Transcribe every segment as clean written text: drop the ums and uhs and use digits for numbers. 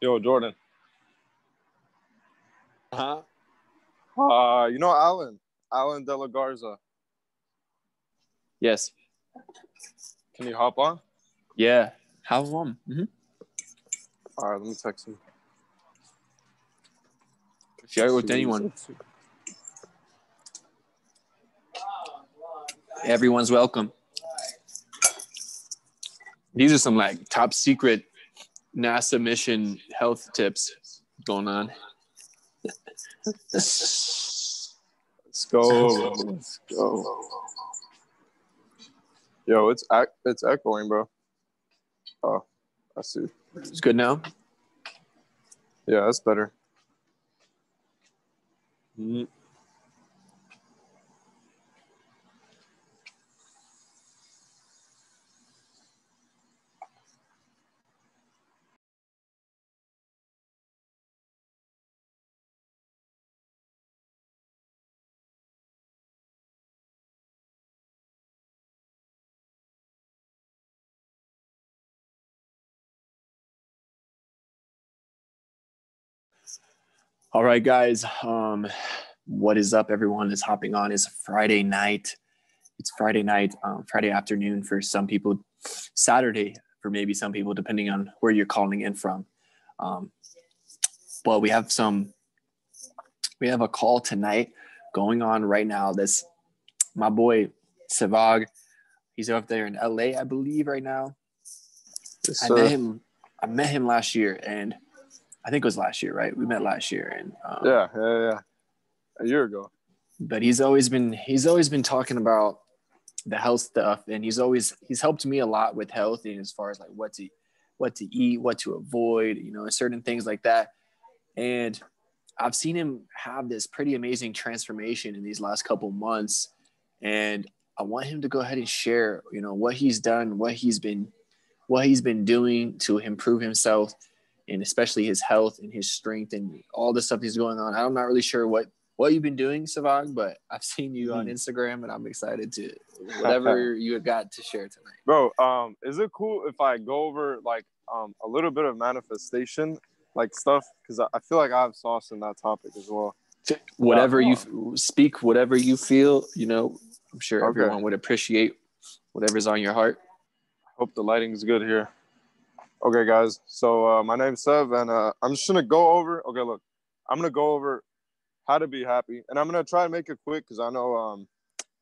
Yo, Jordan. Huh? You know Alan De La Garza. Yes. Can you hop on? Yeah. How long? All right, let me text him. Share it with anyone. Everyone's welcome. These are some like top secret NASA mission health tips going on. Let's go. Let's go. Yo, it's echoing, bro. Oh, I see. It's good now. Yeah, that's better. All right, guys. What is up? Everyone is hopping on. It's Friday night. It's Friday night, Friday afternoon for some people, Saturday for maybe some people, depending on where you're calling in from. But we have a call tonight going on right now. This my boy Sevag. He's up there in LA, I believe, right now. Yes, I met him last year, and I think it was last year, right? We met last year, and yeah, a year ago. But he's always been talking about the health stuff, and he's helped me a lot with health, and as far as like what to eat, what to avoid, certain things like that. And I've seen him have this pretty amazing transformation in these last couple months, and I want him to go ahead and share, what he's done, what he's been doing to improve himself, and especially his health and his strength and all the stuff he's going on. I'm not really sure what you've been doing, Sevag, but I've seen you on Instagram, and I'm excited to whatever you got to share tonight. Bro, is it cool if I go over like a little bit of manifestation like stuff? Because I feel like I have sauce in that topic as well. Whatever you speak, whatever you feel, I'm sure everyone would appreciate whatever's on your heart. Hope the lighting's good here. Okay, guys. So my name's Sev, and I'm just gonna go over. Okay, look, I'm gonna go over how to be happy, and I'm gonna try to make it quick because I know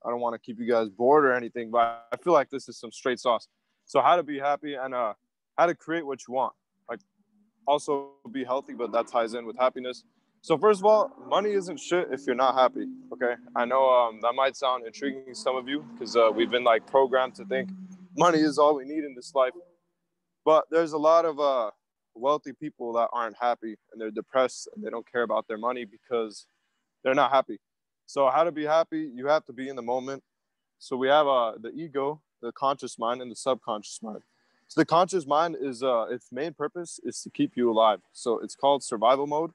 I don't want to keep you guys bored or anything, but I feel like this is some straight sauce. So how to be happy and how to create what you want. Like also be healthy, but that ties in with happiness. So first of all, money isn't shit if you're not happy. Okay, I know that might sound intriguing to some of you because we've been like programmed to think money is all we need in this life. But there's a lot of wealthy people that aren't happy and they're depressed and they don't care about their money because they're not happy. So how to be happy? You have to be in the moment. So we have the ego, the conscious mind, and the subconscious mind. So the conscious mind is its main purpose is to keep you alive. So it's called survival mode,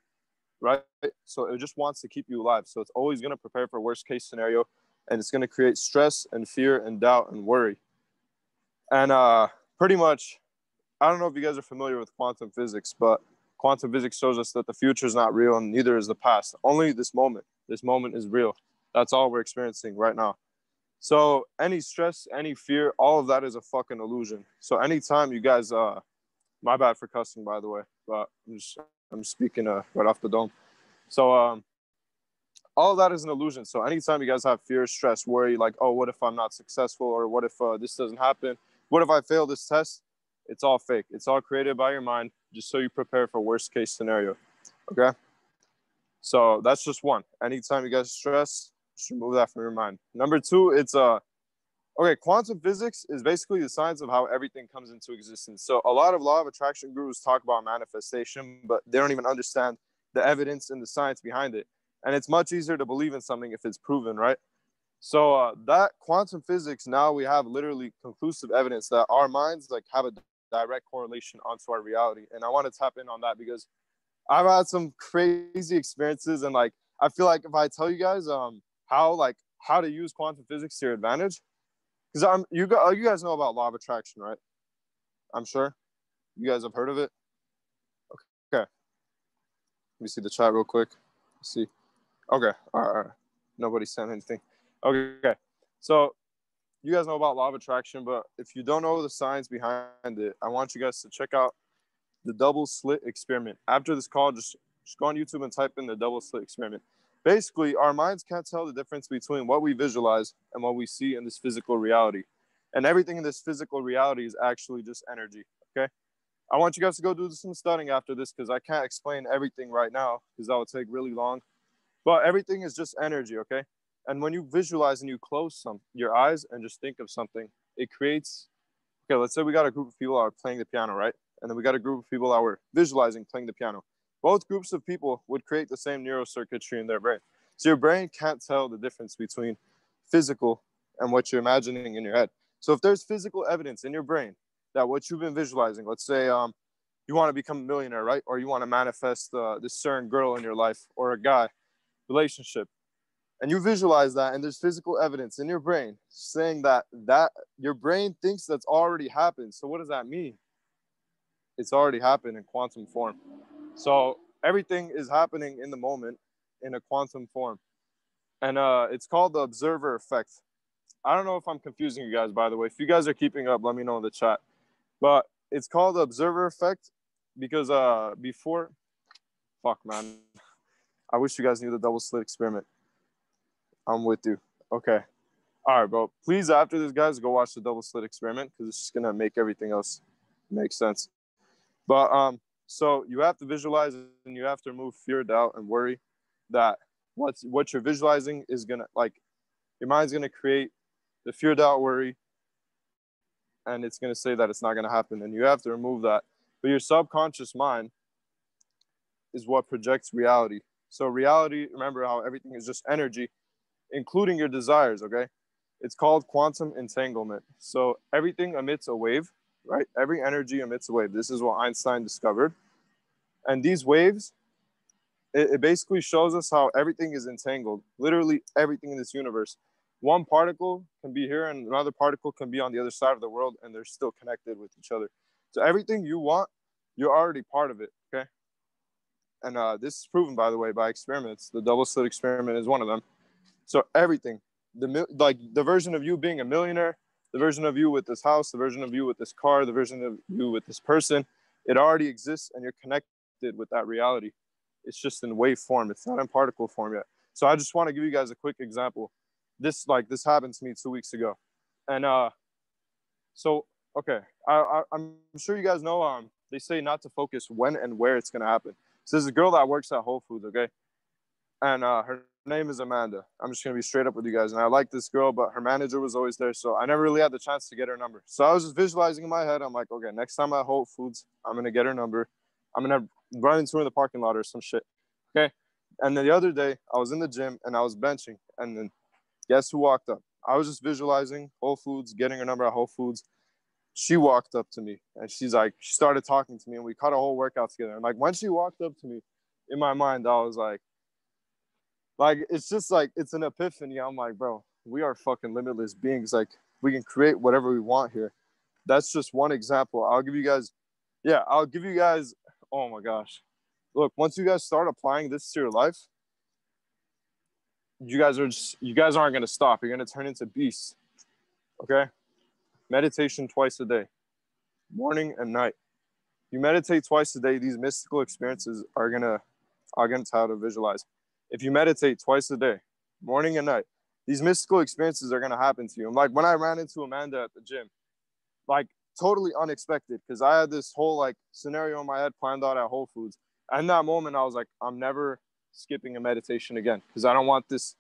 right? So it just wants to keep you alive. So it's always going to prepare for worst case scenario, and it's going to create stress and fear and doubt and worry. And pretty much, I don't know if you guys are familiar with quantum physics, but quantum physics shows us that the future is not real and neither is the past. Only this moment. This moment is real. That's all we're experiencing right now. So any stress, any fear, all of that is a fucking illusion. So anytime you guys, my bad for cussing, by the way, but I'm speaking right off the dome. So all of that is an illusion. So anytime you guys have fear, stress, worry, like, oh, what if I'm not successful? Or what if this doesn't happen? What if I fail this test? It's all fake. It's all created by your mind just so you prepare for worst case scenario. Okay? So that's just one. Anytime you guys stress, just remove that from your mind. Number two, it's okay, quantum physics is basically the science of how everything comes into existence. So a lot of law of attraction gurus talk about manifestation, but they don't even understand the evidence and the science behind it. And it's much easier to believe in something if it's proven, right? So that quantum physics, now we have literally conclusive evidence that our minds like have a direct correlation onto our reality. And I want to tap in on that because I've had some crazy experiences, and like I feel like if I tell you guys how to use quantum physics to your advantage, because you guys know about law of attraction, right? I'm sure you guys have heard of it. Okay, Let me see the chat real quick. Let's see. Okay. All right. Nobody sent anything. Okay. So you guys know about law of attraction, but if you don't know the science behind it, I want you guys to check out the double slit experiment. After this call, just go on YouTube and type in the double slit experiment. Basically, our minds can't tell the difference between what we visualize and what we see in this physical reality. And everything in this physical reality is actually just energy, okay? I want you guys to go do some studying after this because I can't explain everything right now because that would take really long. But everything is just energy, okay? And when you visualize and you close your eyes and just think of something, it creates, okay, let's say we got a group of people that are playing the piano, right? And then we got a group of people that were visualizing playing the piano. Both groups of people would create the same neurocircuitry in their brain. So your brain can't tell the difference between physical and what you're imagining in your head. So if there's physical evidence in your brain that what you've been visualizing, let's say you want to become a millionaire, right? Or you want to manifest this certain girl in your life or a guy, relationship, and you visualize that, and there's physical evidence in your brain saying that your brain thinks that's already happened. So what does that mean? It's already happened in quantum form. So everything is happening in the moment in a quantum form. And it's called the observer effect. I don't know if I'm confusing you guys, by the way. If you guys are keeping up, let me know in the chat. But it's called the observer effect because fuck, man. I wish you guys knew the double slit experiment. I'm with you. Okay. All right, bro. Please, after this, guys, go watch the double slit experiment because it's just going to make everything else make sense. But so you have to visualize and you have to remove fear, doubt, and worry that what you're visualizing is going to, like, your mind's going to create the fear, doubt, worry, and it's going to say that it's not going to happen. And you have to remove that. But your subconscious mind is what projects reality. So reality, remember how everything is just energy, including your desires, okay? It's called quantum entanglement. So everything emits a wave, right? Every energy emits a wave. This is what Einstein discovered. And these waves, it basically shows us how everything is entangled. Literally everything in this universe. One particle can be here and another particle can be on the other side of the world and they're still connected with each other. So everything you want, you're already part of it, okay? And this is proven, by the way, by experiments. The double slit experiment is one of them. So everything, the version of you being a millionaire, the version of you with this house, the version of you with this car, the version of you with this person, it already exists and you're connected with that reality. It's just in wave form. It's not in particle form yet. So I just want to give you guys a quick example. This happened to me 2 weeks ago. And so, okay, I'm sure you guys know, they say not to focus when and where it's going to happen. So there's a girl that works at Whole Foods, okay? And her name is Amanda. I'm just going to be straight up with you guys. And I like this girl, but her manager was always there. So I never really had the chance to get her number. So I was just visualizing in my head. I'm like, okay, next time at Whole Foods, I'm going to get her number. I'm going to run into her in the parking lot or some shit. Okay. And then the other day, I was in the gym and I was benching. And then guess who walked up? I was just visualizing Whole Foods, getting her number at Whole Foods. She walked up to me and she started talking to me and we cut a whole workout together. And like when she walked up to me, in my mind, I was like, it's just like, it's an epiphany. I'm like, bro, we are fucking limitless beings. Like, we can create whatever we want here. That's just one example. I'll give you guys, oh my gosh. Look, once you guys start applying this to your life, you guys aren't going to stop. You're going to turn into beasts. Okay? Meditation twice a day, morning and night. You meditate twice a day, these mystical experiences are going to tell to visualize. If you meditate twice a day, morning and night, these mystical experiences are going to happen to you. And like when I ran into Amanda at the gym, like totally unexpected, because I had this whole like scenario in my head planned out at Whole Foods. And in that moment, I was like, I'm never skipping a meditation again because I don't want this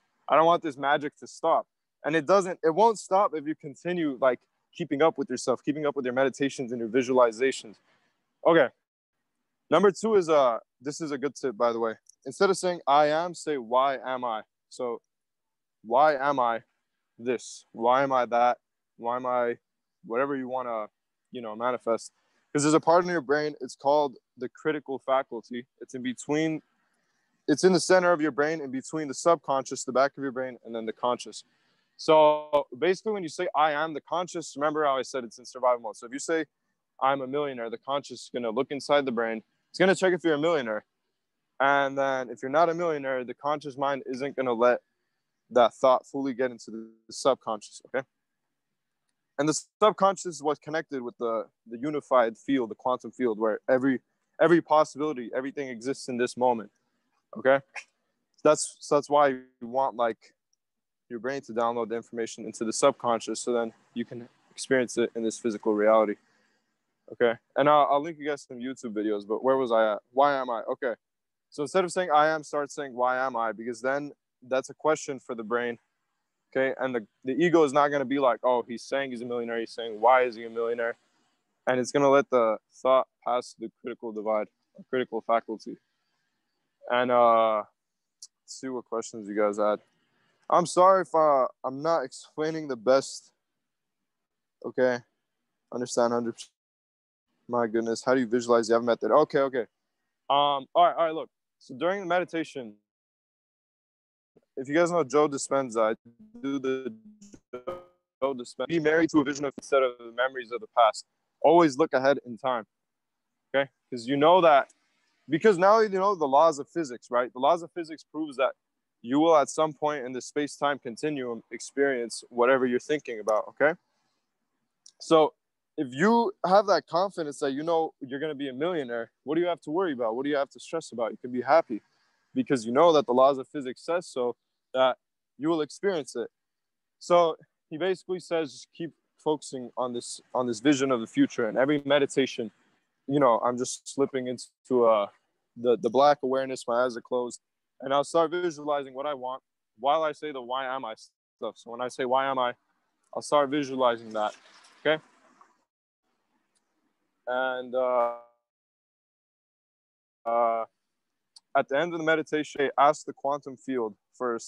magic to stop. And it won't stop if you continue like keeping up with yourself, keeping up with your meditations and your visualizations. Okay. Number 2 is this is a good tip, by the way. Instead of saying I am, say why am I? So why am I this? Why am I that? Why am I whatever you want to, manifest? Because there's a part in your brain, it's called the critical faculty. It's in the center of your brain, in between the subconscious, the back of your brain, and then the conscious. So basically when you say I am, the conscious, remember how I said it's in survival mode. So if you say I'm a millionaire, the conscious is going to look inside the brain. It's going to check if you're a millionaire. And then if you're not a millionaire, the conscious mind isn't going to let that thought fully get into the subconscious, okay? And the subconscious is what's connected with the unified field, the quantum field, where every possibility, everything exists in this moment, okay? That's why you want like your brain to download the information into the subconscious, so then you can experience it in this physical reality, okay? And I'll link you guys some YouTube videos. But where was I at? Why am I? Okay, so instead of saying I am, start saying why am I, because then that's a question for the brain, okay? And the ego is not going to be like, oh, he's saying he's a millionaire. He's saying, why is he a millionaire? And it's going to let the thought pass the critical divide, or critical faculty. And let's see what questions you guys had. I'm sorry if I'm not explaining the best. Okay, understand 100%. My goodness, how do you visualize the method? Okay. All right. Look, so during the meditation, if you guys know Joe Dispenza, I do the Joe Dispenza. Be married to a vision of instead of the memories of the past. Always look ahead in time. Okay, because you know that. Because now you know the laws of physics, right? The laws of physics proves that you will at some point in the space-time continuum experience whatever you're thinking about, okay? So if you have that confidence that you know you're going to be a millionaire, what do you have to worry about? What do you have to stress about? You can be happy because you know that the laws of physics says so, that you will experience it. So he basically says just keep focusing on this vision of the future. And every meditation, you know, I'm just slipping into the black awareness. My eyes are closed, and I'll start visualizing what I want while I say the why am I stuff. So when I say why am I, I'll start visualizing that. Okay. And at the end of the meditation, ask the quantum field for a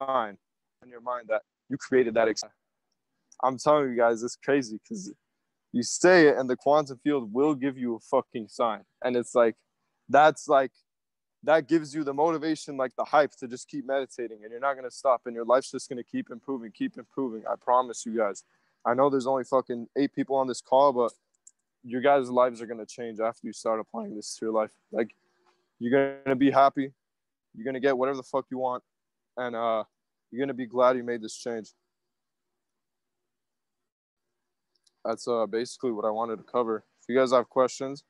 sign in your mind that you created that. I'm telling you guys, it's crazy because you say it and the quantum field will give you a fucking sign. And it's like, that gives you the motivation, like the hype to just keep meditating, and you're not going to stop, and your life's just going to keep improving. I promise you guys. I know there's only fucking 8 people on this call, but your guys' lives are going to change after you start applying this to your life. Like, you're going to be happy. You're going to get whatever the fuck you want. And you're going to be glad you made this change. That's basically what I wanted to cover. If you guys have questions,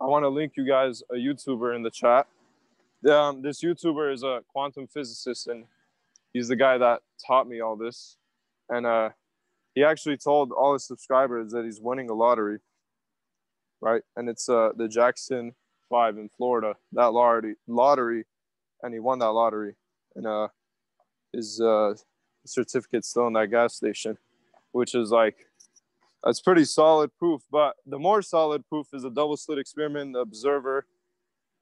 I want to link you guys a YouTuber in the chat. This YouTuber is a quantum physicist, and he's the guy that taught me all this. And he actually told all his subscribers that he's winning a lottery, right? And it's the Jackson 5 in Florida, that lottery, and he won that lottery. And his certificate's still in that gas station, which is like, that's pretty solid proof. But the more solid proof is a double slit experiment, the observer,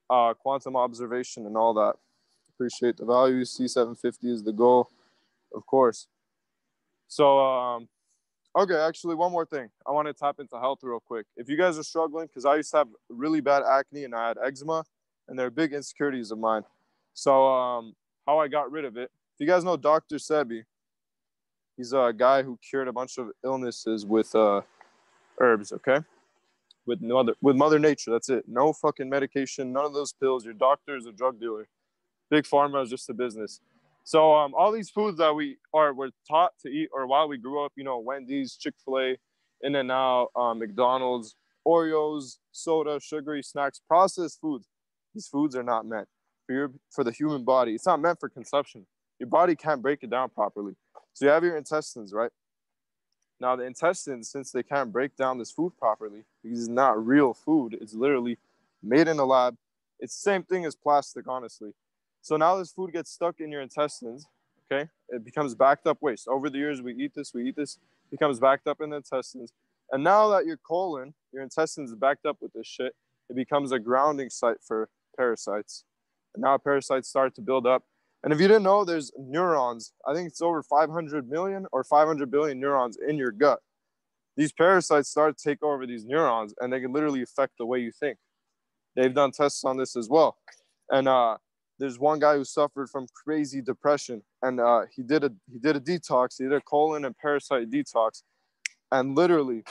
quantum observation, and all that. Appreciate the value. C750 is the goal, of course. So, okay, actually, one more thing. I want to tap into health real quick. If you guys are struggling, because I used to have really bad acne and I had eczema, and they're big insecurities of mine. So, how I got rid of it. If you guys know Dr. Sebi, he's a guy who cured a bunch of illnesses with herbs, okay? With Mother Nature, that's it. No fucking medication, none of those pills. Your doctor is a drug dealer. Big pharma is just a business. So all these foods that were taught to eat, or while we grew up, you know, Wendy's, Chick-fil-A, In-N-Out, McDonald's, Oreos, soda, sugary snacks, processed foods. These foods are not meant for the human body. It's not meant for consumption. Your body can't break it down properly. So you have your intestines, right? Now the intestines, since they can't break down this food properly, because it's not real food, it's literally made in a lab. It's the same thing as plastic, honestly. So now this food gets stuck in your intestines, okay? It becomes backed up waste. Over the years, we eat this, becomes backed up in the intestines. And now that your colon, your intestines is backed up with this shit, it becomes a grounding site for parasites. And now parasites start to build up. And if you didn't know, there's neurons. I think it's over 500 million or 500 billion neurons in your gut. These parasites start to take over these neurons, and they can literally affect the way you think. They've done tests on this as well. And there's one guy who suffered from crazy depression, and he did a detox. He did a colon and parasite detox, and literally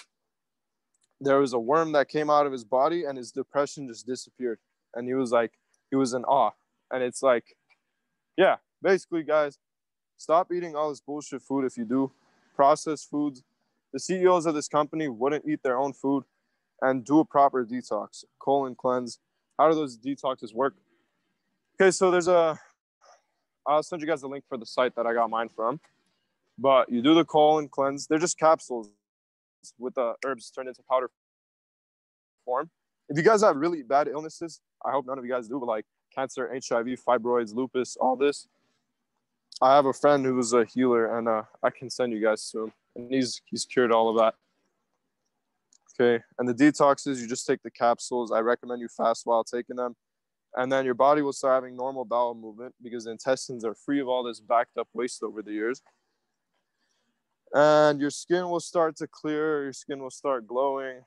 there was a worm that came out of his body, and his depression just disappeared. and he was in awe. And it's like, yeah, basically, guys, stop eating all this bullshit food. If you do processed foods, the CEOs of this company wouldn't eat their own food, and do a proper detox, colon cleanse. How do those detoxes work? Okay, so I'll send you guys the link for the site that I got mine from. But you do the colon cleanse. They're just capsules with the herbs turned into powder form. If you guys have really bad illnesses, I hope none of you guys do, but like cancer, HIV, fibroids, lupus, all this, I have a friend who's a healer, and I can send you guys to him, and he's cured all of that. Okay, and the detoxes, you just take the capsules. I recommend you fast while taking them, and then your body will start having normal bowel movement because the intestines are free of all this backed up waste over the years. And your skin will start to clear, your skin will start glowing,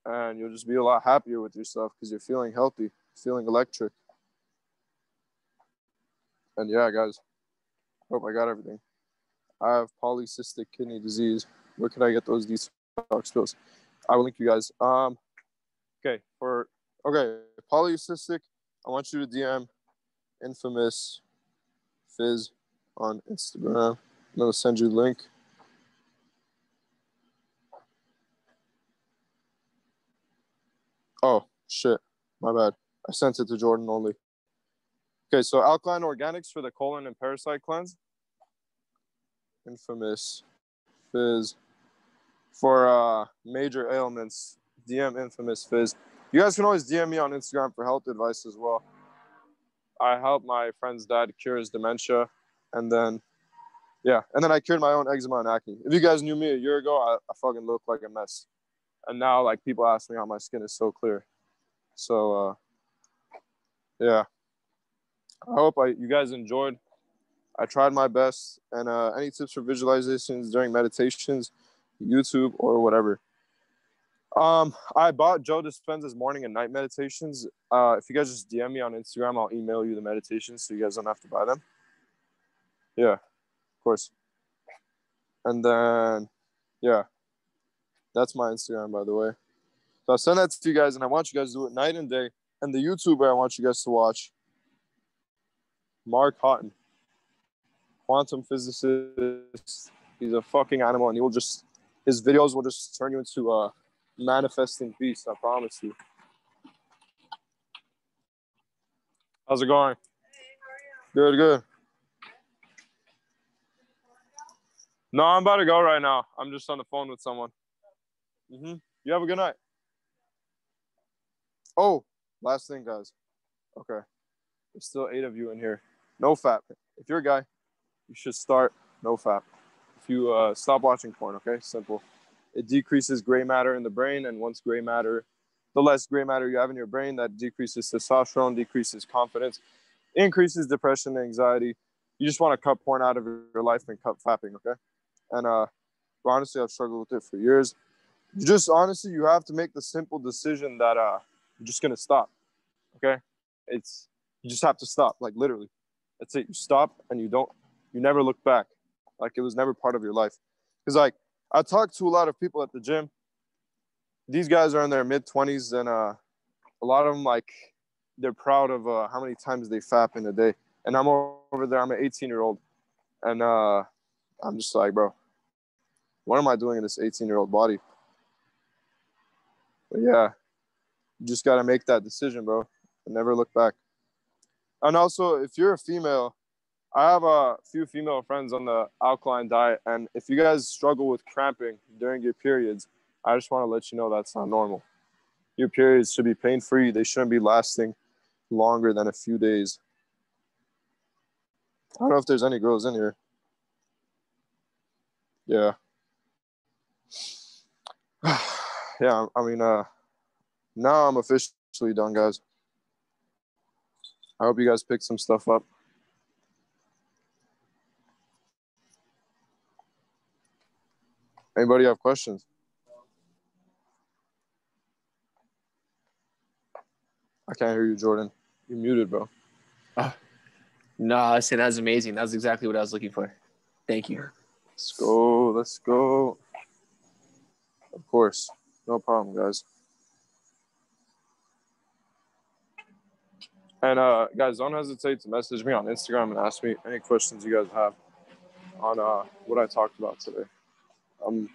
and you'll just be a lot happier with yourself because you're feeling healthy, feeling electric. And yeah, guys, I hope I got everything. I have polycystic kidney disease. Where can I get those detox pills? I will link you guys. Okay, polycystic, I want you to DM infamous Fizz on Instagram. I'm gonna send you the link. Oh shit, my bad. I sent it to Jordan only. Okay, so alkaline organics for the colon and parasite cleanse. Infamous Fizz. For major ailments, DM infamous Fizz. You guys can always DM me on Instagram for health advice as well. I helped my friend's dad cure his dementia, and then I cured my own eczema and acne. If you guys knew me a year ago, I fucking looked like a mess, and now like people ask me how my skin is so clear. So yeah, I hope you guys enjoyed. I tried my best, and any tips for visualizations during meditations, YouTube or whatever. I bought Joe Dispenza's morning and night meditations. If you guys just DM me on Instagram, I'll email you the meditations so you guys don't have to buy them. Yeah, of course. And then, yeah, that's my Instagram, by the way. So I'll send that to you guys, and I want you guys to do it night and day. And the YouTuber I want you guys to watch, Mark Houghton, quantum physicist. He's a fucking animal, and his videos will just turn you into a manifesting beast, I promise you. How's it going? Hey, how are you? Good. No, I'm about to go right now. I'm just on the phone with someone. You have a good night. Oh, last thing, guys. Okay. There's still 8 of you in here. No fap. If you're a guy, you should start no fap. If you stop watching porn, okay? Simple. It decreases gray matter in the brain, and once the less gray matter you have in your brain, that decreases testosterone, decreases confidence, increases depression, anxiety. You just want to cut porn out of your life and cut fapping, okay? And honestly, I've struggled with it for years. You have to make the simple decision that you're just gonna stop, okay? You just have to stop, like literally. That's it. You stop and you never look back, like it was never part of your life. Because like I talked to a lot of people at the gym. These guys are in their mid-20s, and a lot of them like they're proud of how many times they fap in a day. And I'm over there. I'm an 18-year-old, and I'm just like, bro, what am I doing in this 18-year-old body? But yeah, you just gotta make that decision, bro, and never look back. And also, if you're a female, I have a few female friends on the alkaline diet, and if you guys struggle with cramping during your periods, I just want to let you know that's not normal. Your periods should be pain-free. They shouldn't be lasting longer than a few days. I don't know if there's any girls in here. Yeah. Yeah, I mean, now I'm officially done, guys. I hope you guys picked some stuff up. Anybody have questions? I can't hear you, Jordan. You're muted, bro. No, I said that's amazing. That's exactly what I was looking for. Thank you. Let's go. Of course. No problem, guys. And guys, don't hesitate to message me on Instagram and ask me any questions you guys have on what I talked about today. I'm